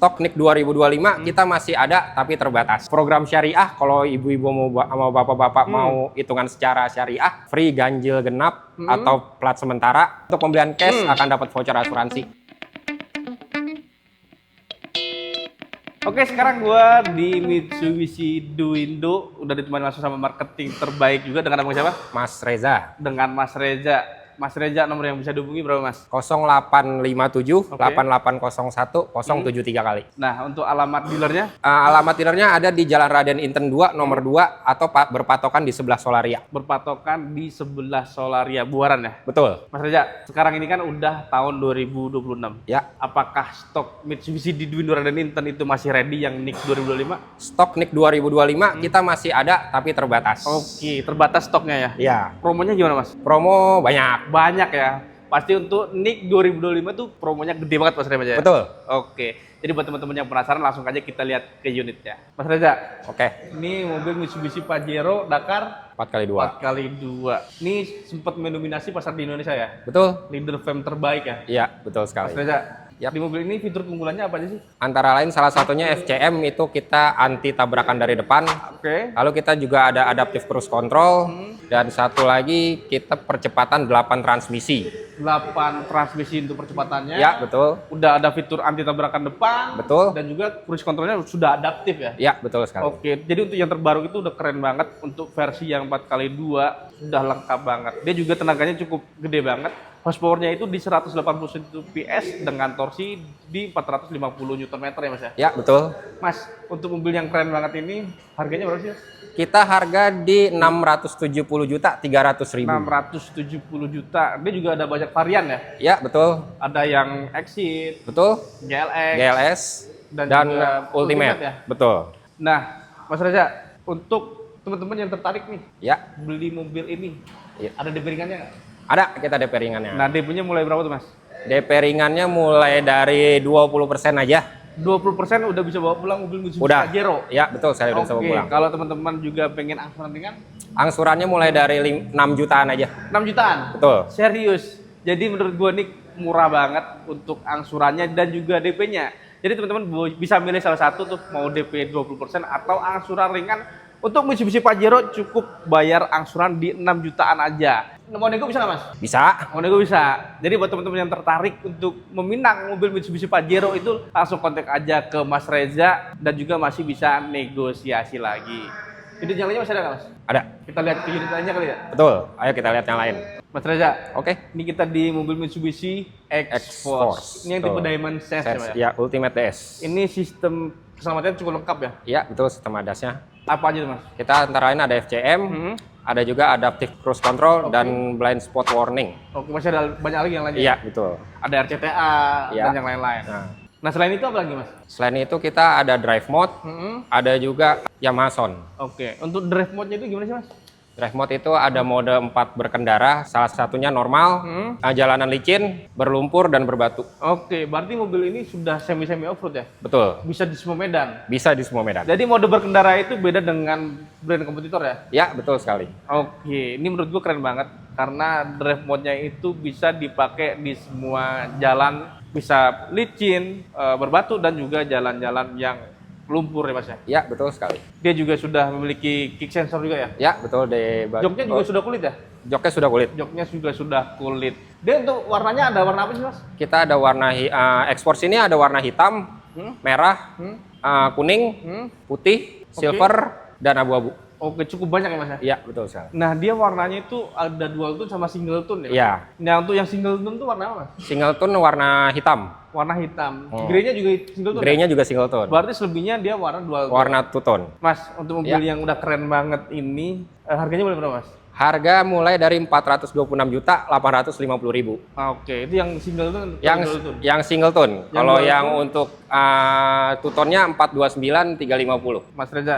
Stok NIK 2025 kita masih ada tapi terbatas. Program syariah kalau ibu-ibu mau bapak-bapak mau hitungan secara syariah, free ganjil genap atau plat sementara. Untuk pembelian cash akan dapat voucher asuransi. Oke, sekarang gua di Mitsubishi Duindo udah ditemani langsung sama marketing terbaik juga dengan nama siapa? Mas Reza. Dengan Mas Reza. Mas Reza, nomor yang bisa dihubungi berapa, Mas? 0857 8801 073 kali. Nah, untuk alamat dealernya? Alamat dealernya ada di Jalan Raden Inten 2 nomor 2 atau berpatokan di sebelah Solaria. Berpatokan di sebelah Solaria Buaran ya? Betul. Mas Reza, sekarang ini kan udah tahun 2026. Ya. Apakah stok Mitsubishi di Duindo Raden Inten itu masih ready yang NIK 2025? Stok NIK 2025 kita masih ada tapi terbatas. Oke, terbatas stoknya ya? Ya. Promonya gimana, Mas? Promo banyak. Banyak ya. Pasti untuk NIK 2025 tuh promonya gede banget, Mas Reza. Betul. Oke. Jadi buat teman-teman yang penasaran langsung aja kita lihat ke unitnya. Mas Reza. Oke. Ini mobil Mitsubishi Pajero Dakar 4x2. 4x2. Ini sempat mendominasi pasar di Indonesia ya? Betul. Leader fame terbaik ya? Iya, betul Mas sekali. Reza, Yap. di mobil ini fitur keunggulannya apa aja sih? Antara lain salah satunya FCM itu kita anti tabrakan dari depan. Oke. Lalu kita juga ada adaptive cruise control dan satu lagi kita percepatan 8 transmisi. 8 transmisi untuk percepatannya. Ya, betul. Udah ada fitur anti tabrakan depan. Betul. Dan juga cruise controlnya sudah adaptif ya? Ya, betul sekali. Oke, jadi untuk yang terbaru itu udah keren banget. Untuk versi yang 4x2 sudah lengkap banget. Dia juga tenaganya cukup gede banget. Horsepower-nya itu di 181 PS dengan torsi di 450 Nm ya, Mas ya? Ya, betul. Mas, untuk mobil yang keren banget ini harganya berapa sih, Mas? Kita harga di 670 juta 300 ribu. 670 juta. Dia juga ada banyak varian ya? Ya, betul. Ada yang Exit, Betul. GLX, GLS dan dan juga Ultimate. ya? Betul. Nah, Mas Reza, untuk teman-teman yang tertarik nih Ya. beli mobil ini, Ya. ada DP ringannya nggak? Ada kita DP ringannya. Nah, DP-nya mulai berapa tuh, Mas? DP ringannya mulai dari 20% aja. 20% udah bisa bawa pulang mobil Mitsubishi Udah. Pajero. Ya, betul, saya udah bisa bawa pulang. Kalau teman-teman juga pengen angsuran ringan, Angsurannya mulai dari 6 jutaan aja. 6 jutaan. Betul. Serius. Jadi menurut gua nih murah banget untuk angsurannya dan juga DP-nya. Jadi teman-teman bisa milih salah satu tuh, mau DP 20% atau angsuran ringan. Untuk Mitsubishi Pajero cukup bayar angsuran di 6 jutaan aja. Mau nego bisa nggak, Mas? Bisa. Mau nego bisa. Jadi buat teman-teman yang tertarik untuk meminang mobil Mitsubishi Pajero itu langsung kontak aja ke Mas Reza dan juga masih bisa negosiasi lagi. Unit yang lainnya masih ada nggak, Mas? Ada. Kita lihat ke unit lainnya kali ya. Betul. Ayo kita lihat yang lain. Mas Reza, Oke. ini kita di mobil Mitsubishi X-Force. Ini yang tipe Betul. Diamond Sense ya, Mas? Ya, Ultimate DS. Ini sistem keselamatannya cukup lengkap ya. Ya, betul, sistem ADAS-nya. Apa aja tuh, Mas? Kita antara lain ada FCM, ada juga adaptive cruise control dan blind spot warning. Oke, masih ada banyak lagi yang lain. Iya, betul. Ada RCTA Iya. dan yang lain-lain. Nah, Selain itu apa lagi, Mas? selain itu kita ada drive mode, ada juga Yamaha Sound. Oke, untuk drive mode-nya itu gimana sih, Mas? Drive mode itu ada mode 4 berkendara, salah satunya normal, jalanan licin, berlumpur dan berbatu. Oke, berarti mobil ini sudah semi-semi off-road ya? Betul. Bisa di semua medan. Bisa di semua medan. Jadi mode berkendara itu beda dengan brand kompetitor ya? Ya, betul sekali. Oke, ini menurut gua keren banget karena drive mode-nya itu bisa dipakai di semua jalan, bisa licin, berbatu dan juga jalan-jalan yang lumpur ya, Mas ya. Ya, betul sekali. Dia juga sudah memiliki kick sensor juga ya. Ya, betul di Joknya juga sudah kulit ya? Joknya sudah kulit. Joknya juga sudah kulit. Dia untuk warnanya ada warna apa sih, Mas? Kita ada warna X-Force ini ada warna hitam, merah, kuning, putih, silver dan abu-abu. Oke, cukup banyak ya, Mas ya? Iya, betul sekali. Nah, dia warnanya itu ada dual tone sama single tone ya? Mas? Iya. Nah, untuk yang single tone itu warna apa, Mas? Single tone warna hitam. Warna hitam. Grey-nya juga single tone. Grey-nya juga single tone. Berarti selebihnya dia warna dual tone. Warna two tone. Mas, untuk mobil Ya. yang udah keren banget ini, harganya boleh berapa, Mas? Harga mulai dari 426 juta 850 ribu. Oke, itu yang single tone. Yang single tone. Yang Kalau dual yang tone? untuk two tone-nya 429 350. Mas Reza,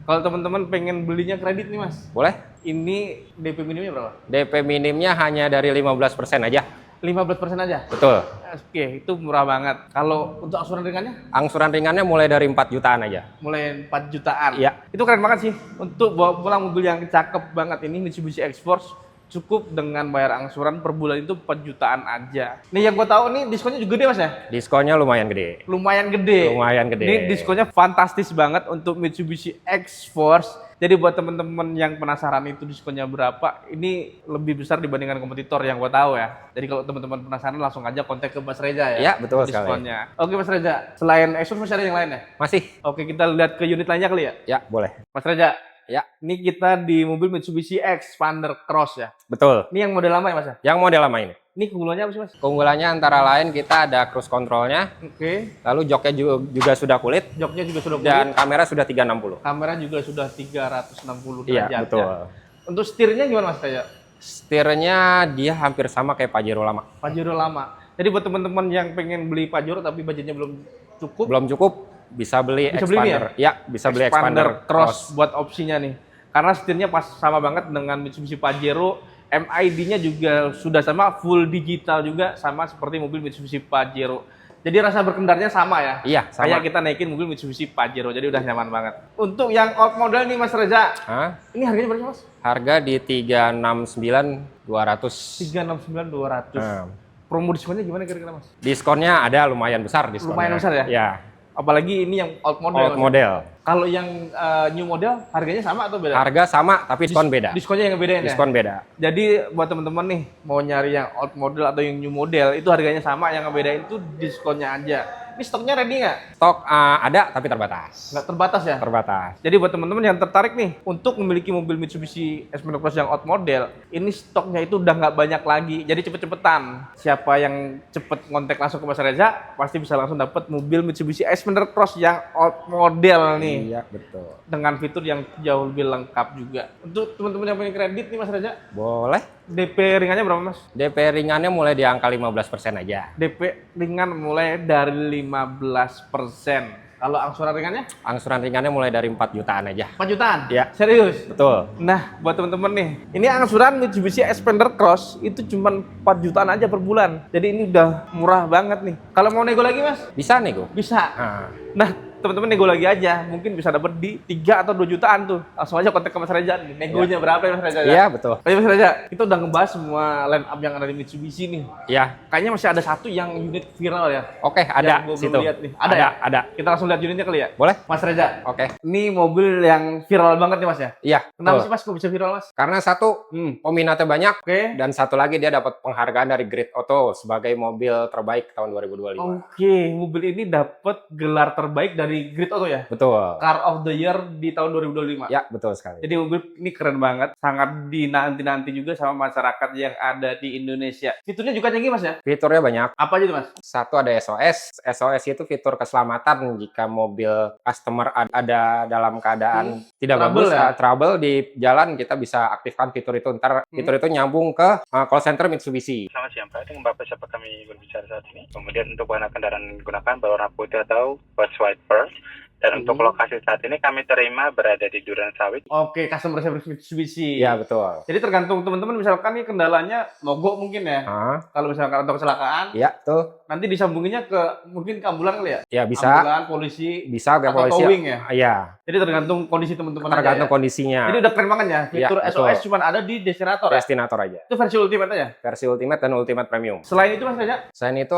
kalau teman-teman pengen belinya kredit nih, Mas, Boleh? ini DP minimnya berapa? DP minimnya hanya dari 15% aja. 15% aja? Betul. Oke, itu murah banget. Kalau untuk angsuran ringannya? Angsuran ringannya mulai dari 4 jutaan aja. Mulai 4 jutaan. Iya. Itu keren banget sih. Untuk bawa pulang mobil yang cakep banget ini Mitsubishi X-Force cukup dengan bayar angsuran per bulan itu 4 jutaan aja. Nih yang gue tahu nih diskonnya juga gede Mas ya? Diskonnya lumayan gede. Lumayan gede. Lumayan gede. Ini diskonnya fantastis banget untuk Mitsubishi X-Force. Jadi buat temen-temen yang penasaran itu diskonnya berapa, ini lebih besar dibandingkan kompetitor yang gue tahu ya. Jadi kalau teman-teman penasaran langsung aja kontak ke Mas Reza ya. Ya, betul sekali. diskonnya. Oke Mas Reza, selain X-Force masih ada yang lain ya? Masih? Oke, kita lihat ke unit lainnya kali ya. Ya, boleh. Mas Reza, Ya, ini kita di mobil Mitsubishi Xpander Cross ya. betul. Ini yang model lama ya Mas ya? Yang model lama ini. Ini keunggulannya apa sih Mas? Keunggulannya antara lain kita ada cruise controlnya, Oke, lalu joknya juga sudah kulit, joknya juga sudah kulit. dan kamera sudah 360. Kamera juga sudah 360 Iya, derajat betul. ya. Untuk setirnya gimana Mas Reza? Setirnya dia hampir sama kayak Pajero lama. Pajero lama. Jadi buat teman-teman yang pengen beli Pajero tapi budgetnya belum cukup, Belum cukup, bisa beli Bisa beli ini Xpander. Ya, bisa beli Xpander Cross buat opsinya nih. Karena setirnya pas sama banget dengan Mitsubishi Pajero, MID-nya juga sudah sama, full digital juga sama seperti mobil Mitsubishi Pajero. Jadi rasa berkendaranya sama ya. Iya, sama. Kayak kita naikin mobil Mitsubishi Pajero, jadi udah nyaman banget. Untuk yang old model nih Mas Reza, Hah? ini harganya berapa Mas? Harga di 369.200. 369.200. Nah, Promo diskonnya gimana kira-kira Mas? diskonnya ada lumayan besar diskonnya. Lumayan besar ya? Ya, Apalagi ini yang old model. old model. Kalau yang new model harganya sama atau beda? Harga sama tapi diskon beda. Diskonnya yang bedain ya? Diskon beda. Jadi buat teman-teman nih mau nyari yang old model atau yang new model itu harganya sama, yang ngebedain itu diskonnya aja. Ini stoknya ready nggak? Stok ada tapi terbatas. Nggak terbatas ya? Terbatas. Jadi buat teman-teman yang tertarik nih untuk memiliki mobil Mitsubishi Xpander Cross yang old model, ini stoknya itu udah nggak banyak lagi. Jadi cepet-cepetan. Siapa yang cepet kontak langsung ke Mas Reza, pasti bisa langsung dapat mobil Mitsubishi Xpander Cross yang old model nih. Iya, betul. Dengan fitur yang jauh lebih lengkap juga. Untuk teman-teman yang punya kredit nih Mas Reza, Boleh. DP ringannya berapa Mas? DP ringannya mulai di angka 15% aja. DP ringan mulai dari 15%. Kalau angsuran ringannya? Angsuran ringannya mulai dari 4 jutaan aja. 4 jutaan? Ya. Serius? Betul. Nah, buat teman-teman nih, ini angsuran Mitsubishi Xpander Cross itu cuma 4 jutaan aja per bulan. Jadi ini udah murah banget nih. Kalau mau nego lagi Mas? Bisa nih, Gu. Bisa. Nah, Nah, teman-teman nego lagi aja. Mungkin bisa dapat di 3 atau 2 jutaan tuh. Langsung aja kontak ke Mas Reza nih. Negonya berapa ya Mas Reza? iya, betul. Tapi Mas Reza, kita udah ngebahas semua line up yang ada di Mitsubishi nih. Ya. Kayaknya masih ada satu yang unit viral ya. Oke, ada Yang gua belum situ. lihat nih. Ada ya? Ada. Kita langsung lihat unitnya kali ya. Boleh? Mas Reza, Oke. ini mobil yang viral banget nih Mas ya. Iya. Kenapa betul. sih Mas kok bisa viral Mas? Karena satu, peminatnya banyak, Oke. dan satu lagi dia dapat penghargaan dari Grid Auto sebagai mobil terbaik tahun 2025. Oke, mobil ini dapat gelar terbaik dari Grid Auto ya. Betul. Car of the Year di tahun 2025. Ya, betul sekali. Jadi mobil ini keren banget, sangat dinanti-nanti juga sama masyarakat yang ada di Indonesia. Fiturnya juga canggih Mas ya. Fiturnya banyak. Apa aja tuh Mas? Satu ada SOS. SOS itu fitur keselamatan jika mobil customer ada dalam keadaan tidak Trouble bagus, ya? trouble di jalan, kita bisa aktifkan fitur itu. Ntar fitur itu nyambung ke call center Mitsubishi. Selamat siang Pak, dengan Bapak siapa kami berbicara saat ini. Kemudian untuk warna kendaraan yang digunakan berwarna putih atau white pearl. Dan untuk lokasi saat ini kami terima berada di Duren Sawit. Oke, customer service Mitsubishi. Iya, betul. Jadi tergantung teman-teman, misalkan nih kendalanya mogok mungkin ya. Kalau misalkan atau kecelakaan, Iya, tuh. nanti disambunginnya ke mungkin ke ambulan kali ya. Ya, bisa. Ambulan, polisi, Bisa ke atau polisi. towing ya. Iya, Jadi tergantung kondisi teman-teman aja tergantung ya. kondisinya. Jadi udah keren banget ya. Fitur Iya, SOS betul. cuma ada di Destinator ya. Destinator aja. Itu versi ultimate aja. Versi Ultimate dan Ultimate Premium. Selain itu Mas Reza, Selain itu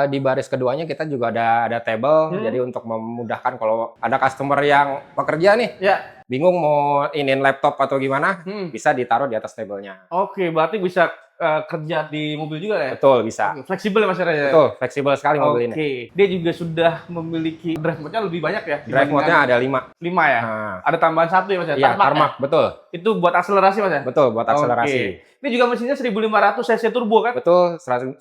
di baris keduanya kita juga ada table, jadi untuk memudahkan kalau ada customer yang pekerja nih ya. bingung mau iniin laptop atau gimana, bisa ditaruh di atas tablenya. Oke, berarti bisa kerja di mobil juga ya. Betul, bisa. Oke, fleksibel ya Mas Reza. Betul, fleksibel sekali mobil ini. Oke, dia juga sudah memiliki drive mode-nya lebih banyak ya. Drive mode-nya ada 5. 5 ya. Nah, Ada tambahan 1 ya Mas ya. iya, Tarmac tarmac, ya? betul. Itu buat akselerasi Mas ya. Betul, buat akselerasi. Oke. Ini juga mesinnya 1500 cc turbo kan? Betul, 100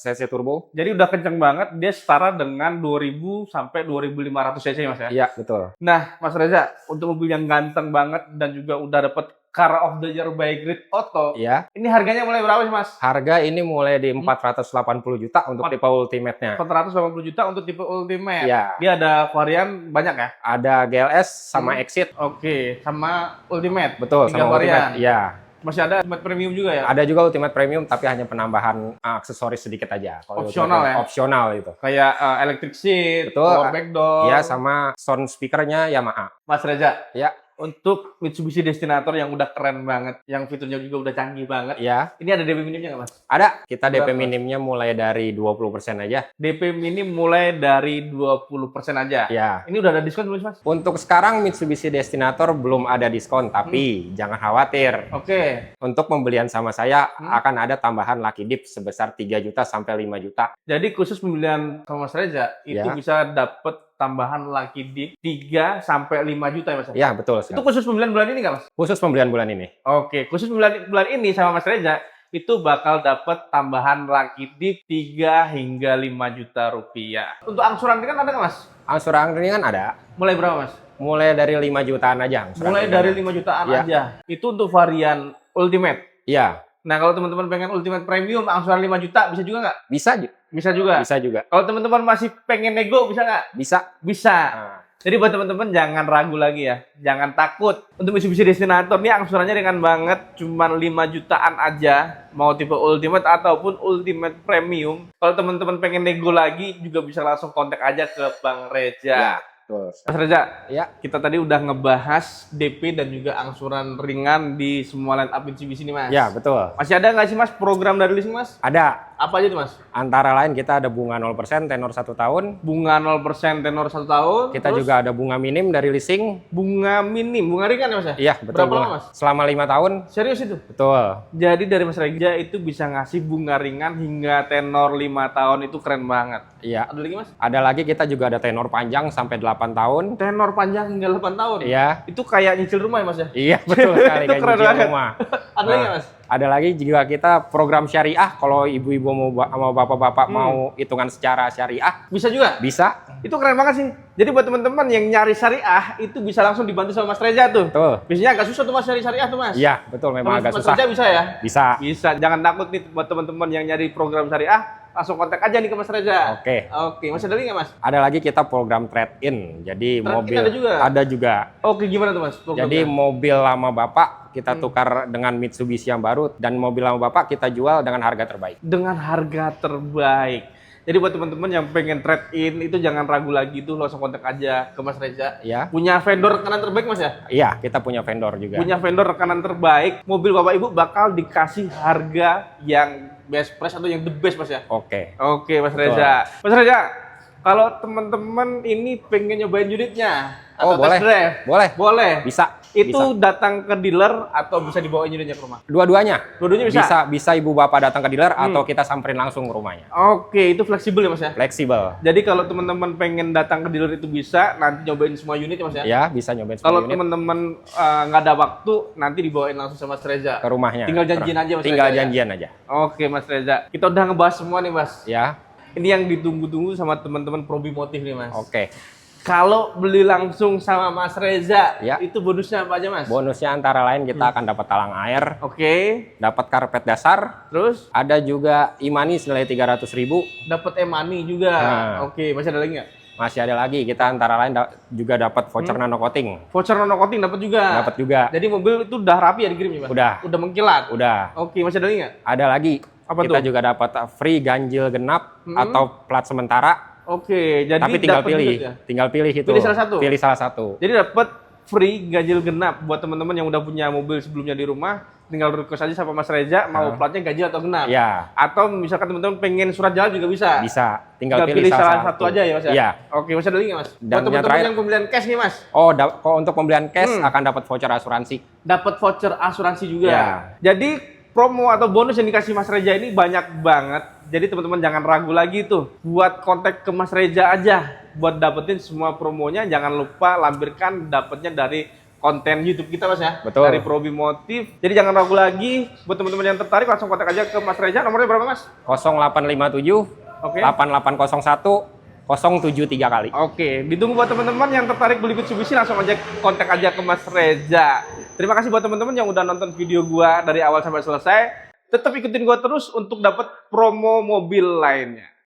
cc turbo. Jadi udah kenceng banget, dia setara dengan 2000 sampai 2500 cc Mas ya. Iya, betul. Nah, Mas Reza, untuk mobil yang ganteng banget dan juga udah dapet Car of the Year by Grid Auto, Iya. ini harganya mulai berapa sih Mas? Harga ini mulai di 480 juta untuk tipe Ultimate-nya. 480 juta untuk tipe Ultimate. Iya. Dia ada varian banyak ya? Ada GLS sama Exit. Oke, sama Ultimate. Betul, 3 sama varian. Ultimate. Iya. Masih ada Ultimate Premium juga ya? Ada juga Ultimate Premium tapi hanya penambahan aksesoris sedikit aja. Kalau Opsional Ultimate ya? Opsional itu. Kayak electric seat, Betul. power back door. Iya, sama sound speakernya Yamaha. Mas Reza, Ya. untuk Mitsubishi Destinator yang udah keren banget, yang fiturnya juga udah canggih banget. Ya, Ini ada DP minimnya nggak, Mas? ada. Kita DP Berapa, Mas? minimnya mulai dari 20% aja. DP minim mulai dari 20% aja. Ya. Ini udah ada diskon belum, Mas? Untuk sekarang Mitsubishi Destinator belum ada diskon, tapi jangan khawatir. Oke. Untuk pembelian sama saya akan ada tambahan Lucky Dip sebesar 3 juta sampai 5 juta. Jadi khusus pembelian sama Mas Reza itu Ya. bisa dapet tambahan Lucky Dip 3 sampai 5 juta ya, Mas? Ya, betul. Itu khusus pembelian bulan ini nggak, Mas? Khusus pembelian bulan ini. Oke, khusus bulan ini sama Mas Reza itu bakal dapat tambahan Lucky Dip 3 hingga 5 juta rupiah. Untuk angsuran ringan ada nggak, Mas? Angsuran ringan ada. Mulai berapa, Mas? Mulai dari 5 jutaan aja. angsuran Mulai ringan. dari 5 jutaan Ya. aja. Itu untuk varian Ultimate. Iya, Nah, kalau teman-teman pengen Ultimate Premium angsuran 5 juta bisa juga nggak? bisa Bisa juga. bisa juga. Kalau teman-teman masih pengen nego bisa nggak? Bisa. Bisa. Nah, Jadi buat teman-teman jangan ragu lagi ya, jangan takut. Untuk Mitsubishi Destinator ini angsurannya ringan banget, cuma 5 jutaan aja, mau tipe Ultimate ataupun Ultimate Premium. Kalau teman-teman pengen nego lagi juga bisa langsung kontak aja ke Bang Reza. ya, betul. Mas Reza, Ya, kita tadi udah ngebahas DP dan juga angsuran ringan di semua line up Mitsubishi ini, Mas. ya, betul. Masih ada nggak sih, Mas, program dari leasing, Mas? Ada. Apa aja tuh, Mas? Antara lain kita ada bunga 0%, tenor 1 tahun. Bunga 0% tenor 1 tahun. Kita terus juga ada bunga minim dari leasing. bunga minim, bunga ringan ya, Mas? Ya? Iya, betul. Berapa bunga. lama, Mas? Selama 5 tahun. Serius itu? Betul. Jadi dari Mas Reza itu bisa ngasih bunga ringan hingga tenor 5 tahun, itu keren banget. Iya. Ada lagi, Mas? Ada lagi kita juga ada tenor panjang sampai 8 tahun. Tenor panjang hingga 8 tahun. Iya. Itu kayak nyicil rumah ya, Mas ya? Iya, betul sekali. Itu kayak keren nyicil banget. rumah. Ada lagi, Nah, Mas? Ada lagi juga kita program syariah. Kalau ibu-ibu mau sama bapak-bapak mau hitungan secara syariah, Bisa juga? bisa. Itu keren banget sih. Jadi buat teman-teman yang nyari syariah itu bisa langsung dibantu sama Mas Reza tuh. Betul. Biasanya agak susah tuh, Mas, nyari syariah tuh, Mas. Iya, betul. Memang agak Mas susah. Reza bisa ya? Bisa. Bisa. Jangan takut nih buat teman-teman yang nyari program syariah, langsung kontak aja nih ke Mas Reza. Oke. Oke, Mas ada lagi nggak, Mas? Ada lagi kita program trade-in. Jadi Trade-in mobil ada juga? ada juga. Oke, gimana tuh, Mas? Programnya? Jadi mobil lama Bapak kita tukar dengan Mitsubishi yang baru dan mobil lama Bapak kita jual dengan harga terbaik. dengan harga terbaik. Jadi buat teman-teman yang pengen trade in itu jangan ragu lagi tuh, langsung kontak aja ke Mas Reza. Ya. Punya vendor rekanan terbaik, Mas ya? Iya, kita punya vendor juga. Punya vendor rekanan terbaik, mobil Bapak Ibu bakal dikasih harga yang best price atau yang the best, Mas ya? Oke. Oke, Mas Betul. Reza. Mas Reza, kalau teman-teman ini pengen nyobain unitnya Oh, atau boleh. test drive, Boleh. boleh. Bisa. Itu datang ke dealer atau bisa dibawain unitnya ke rumah? Dua-duanya. Dua-duanya bisa? Bisa ibu bapak datang ke dealer atau kita samperin langsung ke rumahnya. Oke, itu fleksibel ya, Mas ya? Fleksibel. Jadi kalau teman-teman pengen datang ke dealer itu bisa, nanti nyobain semua unit ya, Mas ya? Ya, bisa nyobain semua Kalau unit teman-teman nggak ada waktu, nanti dibawain langsung sama Mas Reza. ke rumahnya. Tinggal janjian aja, Mas Tinggal Reza, ya? janjian aja. Oke, Mas Reza. Kita udah ngebahas semua nih, Mas. Ya. Ini yang ditunggu-tunggu sama teman-teman Probi Motif nih, Mas. Oke. Kalau beli langsung sama Mas Reza, Ya. itu bonusnya apa aja, Mas? Bonusnya antara lain kita akan dapat talang air, Oke. dapat karpet dasar, Terus ada juga e-money senilai 300.000. dapat e-money juga. Nah. Oke, masih ada lagi nggak? Masih ada lagi, kita antara lain juga dapat voucher nano coating. Voucher nano coating dapat juga. Dapat juga. Jadi mobil itu udah rapi ya dikirimnya, Mas? Udah. Udah mengkilat. Udah. Oke, masih ada lagi nggak? Ada lagi. Apa kita tuh? juga dapat free ganjil genap atau plat sementara. Oke, jadi Tapi tinggal dapat pilih. juga ya? Tinggal pilih itu. Pilih salah satu? Pilih salah satu. Jadi dapat free ganjil genap buat teman-teman yang udah punya mobil sebelumnya di rumah, tinggal request aja sama Mas Reza mau platnya ganjil atau genap. Ya, Atau misalkan teman-teman pengen surat jalan juga bisa. bisa. Tinggal Tinggal pilih salah satu aja ya, Mas ya. Iya. Oke, masih ada lagi nggak, Mas? Dan Buat yang teman-teman terakhir- yang pembelian cash nih, Mas, Oh, kalau untuk pembelian cash akan dapat voucher asuransi. dapat voucher asuransi juga. Ya. Jadi promo atau bonus yang dikasih Mas Reza ini banyak banget. Jadi teman-teman jangan ragu lagi tuh buat kontak ke Mas Reza aja buat dapetin semua promonya. Jangan lupa lampirkan dapatnya dari konten YouTube kita, Mas ya. Betul. Dari Probi Motif. Jadi jangan ragu lagi, buat teman-teman yang tertarik langsung kontak aja ke Mas Reza. Nomornya berapa, Mas? 0857 Oke. 8801 073 kali. Oke, ditunggu buat teman-teman yang tertarik beli Mitsubishi, langsung aja kontak aja ke Mas Reza. Terima kasih buat teman-teman yang udah nonton video gua dari awal sampai selesai. Tetap ikutin gua terus untuk dapat promo mobil lainnya.